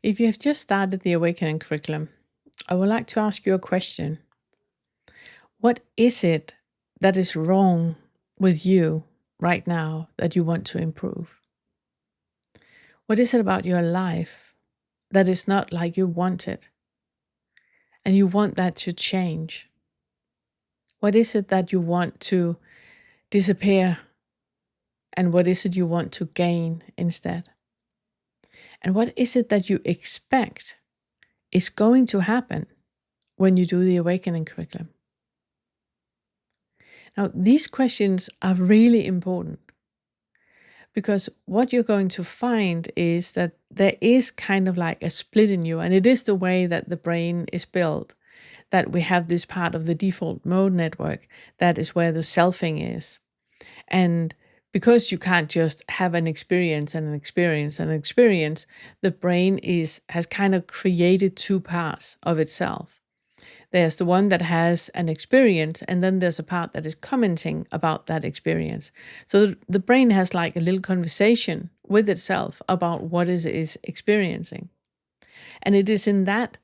If you have just started the Awakening curriculum, I would like to ask you a question. What is it that is wrong with you right now that you want to improve? What is it about your life that is not like you want it, and you want that to change? What is it that you want to disappear, and what is it you want to gain instead? And what is it that you expect is going to happen when you do the Awakening curriculum? Now, these questions are really important because what you're going to find is that there is kind of like a split in you, and it is the way that the brain is built, that we have this part of the default mode network that is where the selfing is. And because you can't just have an experience and an experience and an experience, the brain has kind of created two parts of itself. There's the one that has an experience, and then there's a part that is commenting about that experience. So the brain has like a little conversation with itself about what it is experiencing. And it is in that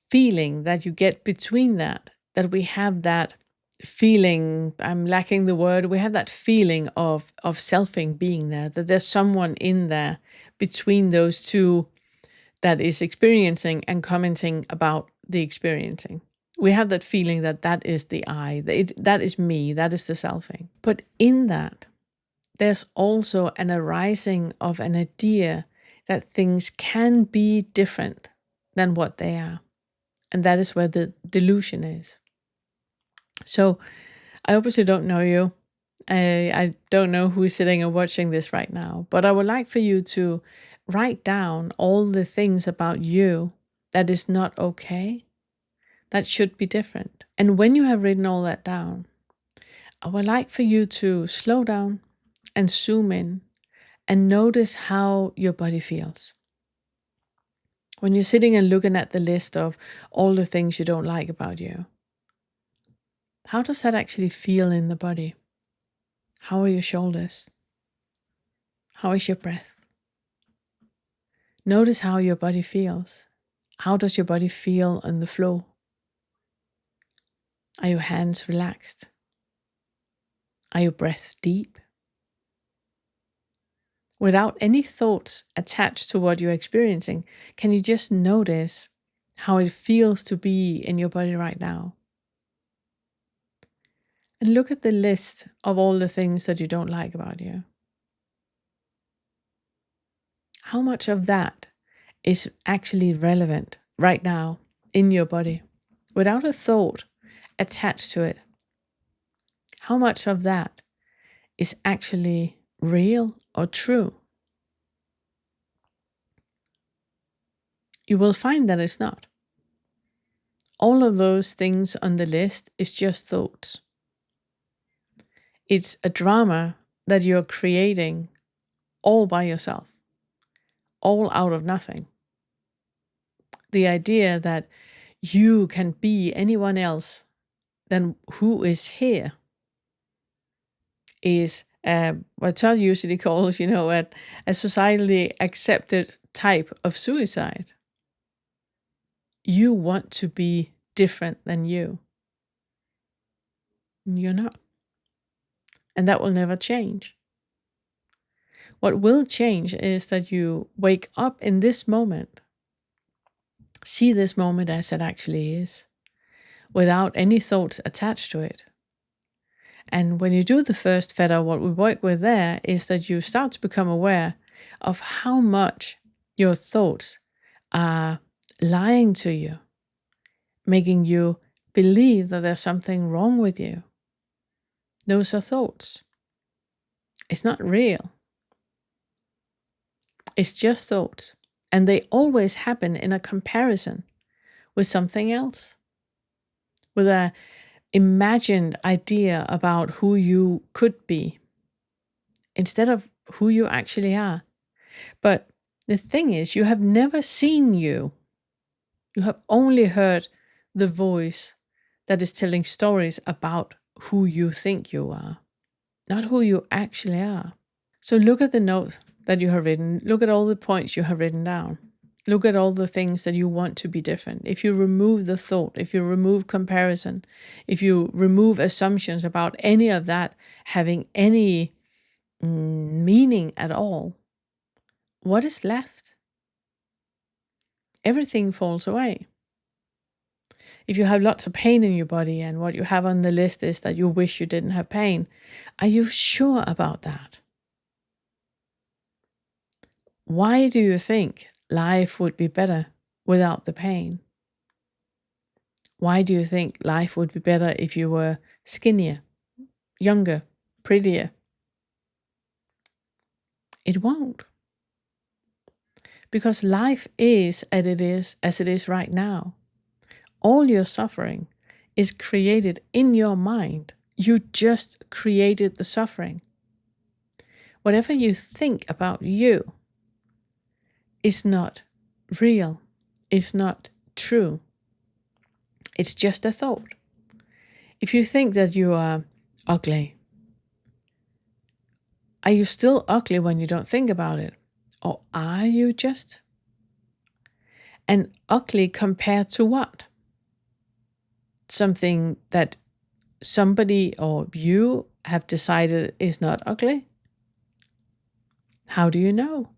feeling that you get between that we have that feeling, I'm lacking the word, we have that feeling of selfing being there, that there's someone in there between those two that is experiencing and commenting about the experiencing. We have that feeling that that is the I, that is me, that is the selfing. But in that, there's also an arising of an idea that things can be different than what they are. And that is where the delusion is. So I obviously don't know you. I don't know who is sitting and watching this right now, but I would like for you to write down all the things about you that is not okay, that should be different. And when you have written all that down, I would like for you to slow down and zoom in and notice how your body feels. When you're sitting and looking at the list of all the things you don't like about you, how does that actually feel in the body? How are your shoulders? How is your breath? Notice how your body feels. How does your body feel on the floor? Are your hands relaxed? Are your breaths deep? Without any thoughts attached to what you're experiencing, can you just notice how it feels to be in your body right now? And look at the list of all the things that you don't like about you. How much of that is actually relevant right now in your body without a thought attached to it? How much of that is actually real or true? You will find that it's not. All of those things on the list is just thoughts. It's a drama that you're creating all by yourself, all out of nothing. The idea that you can be anyone else than who is here is what Todd usually calls, a societally accepted type of suicide. You want to be different than you. You're not. And that will never change. What will change is that you wake up in this moment, see this moment as it actually is, without any thoughts attached to it. And when you do the first fetter, what we work with there is that you start to become aware of how much your thoughts are lying to you, making you believe that there's something wrong with you. Those are thoughts. It's not real. It's just thoughts. And they always happen in a comparison with something else, with an imagined idea about who you could be instead of who you actually are. But the thing is, you have never seen you. You have only heard the voice that is telling stories about who you think you are, not who you actually are. So look at the note that you have written. Look at all the points you have written down. Look at all the things that you want to be different. If you remove the thought, if you remove comparison, if you remove assumptions about any of that having any meaning at all, what is left? Everything falls away. If you have lots of pain in your body and what you have on the list is that you wish you didn't have pain, are you sure about that? Why do you think life would be better without the pain? Why do you think life would be better if you were skinnier, younger, prettier? It won't. Because life is as it is right now. All your suffering is created in your mind. You just created the suffering. Whatever you think about you is not real. It's not true. It's just a thought. If you think that you are ugly, are you still ugly when you don't think about it? Or are you just? And ugly compared to what? Something that somebody or you have decided is not ugly? How do you know?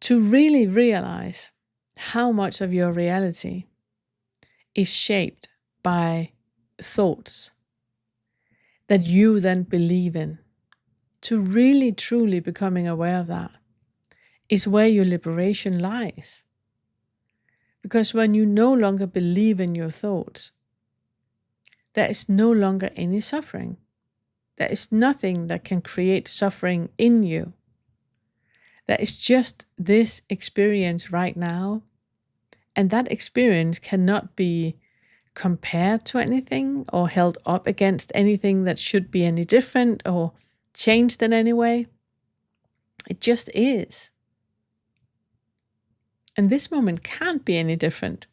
To really realize how much of your reality is shaped by thoughts that you then believe in, to really truly becoming aware of that, is where your liberation lies. Because when you no longer believe in your thoughts, there is no longer any suffering. There is nothing that can create suffering in you. There is just this experience right now, and that experience cannot be compared to anything or held up against anything that should be any different or changed in any way. It just is. And this moment can't be any different.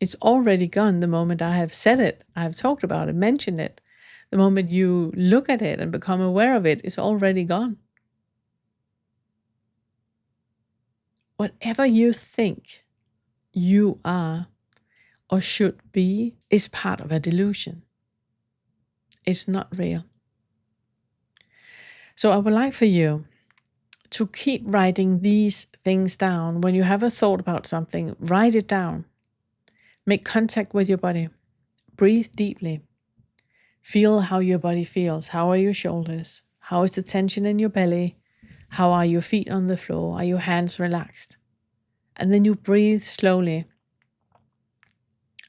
It's already gone the moment I have said it, I have talked about it, mentioned it. The moment you look at it and become aware of it, it's already gone. Whatever you think you are or should be is part of a delusion. It's not real. So I would like for you to keep writing these things down. When you have a thought about something, write it down. Make contact with your body. Breathe deeply. Feel how your body feels. How are your shoulders? How is the tension in your belly? How are your feet on the floor? Are your hands relaxed? And then you breathe slowly.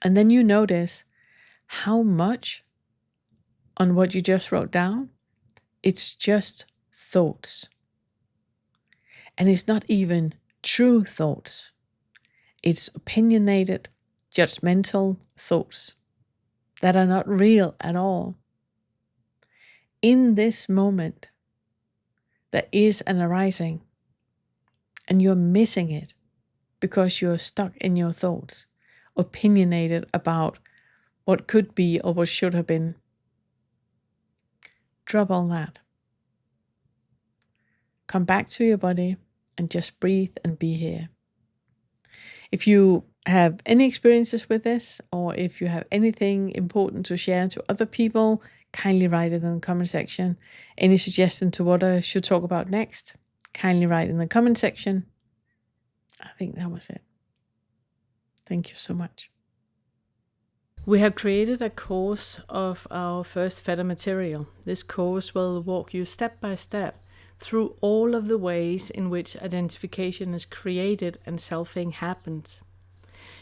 And then you notice how much on what you just wrote down, it's just thoughts. And it's not even true thoughts. It's opinionated, judgmental thoughts that are not real at all. In this moment, there is an arising, and you're missing it because you're stuck in your thoughts, opinionated about what could be or what should have been. Drop all that. Come back to your body and just breathe and be here. If you have any experiences with this, or if you have anything important to share to other people, kindly write it in the comment section. Any suggestion to what I should talk about next, kindly write in the comment section. I think that was it. Thank you so much. We have created a course of our first Fetter material. This course will walk you step by step through all of the ways in which identification is created and selfing happens.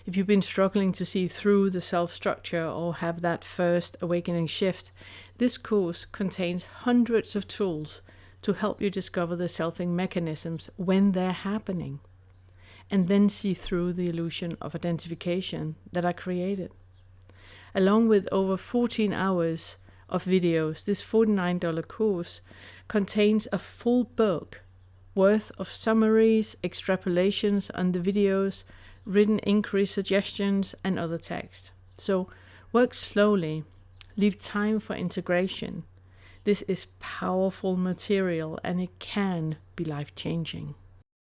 If you've been struggling to see through the self-structure or have that first awakening shift, this course contains hundreds of tools to help you discover the selfing mechanisms when they're happening, and then see through the illusion of identification that are created. Along with over 14 hours of videos, this $49 course contains a full book worth of summaries, extrapolations on the videos, written inquiry suggestions, and other text. So work slowly, leave time for integration. This is powerful material and it can be life-changing.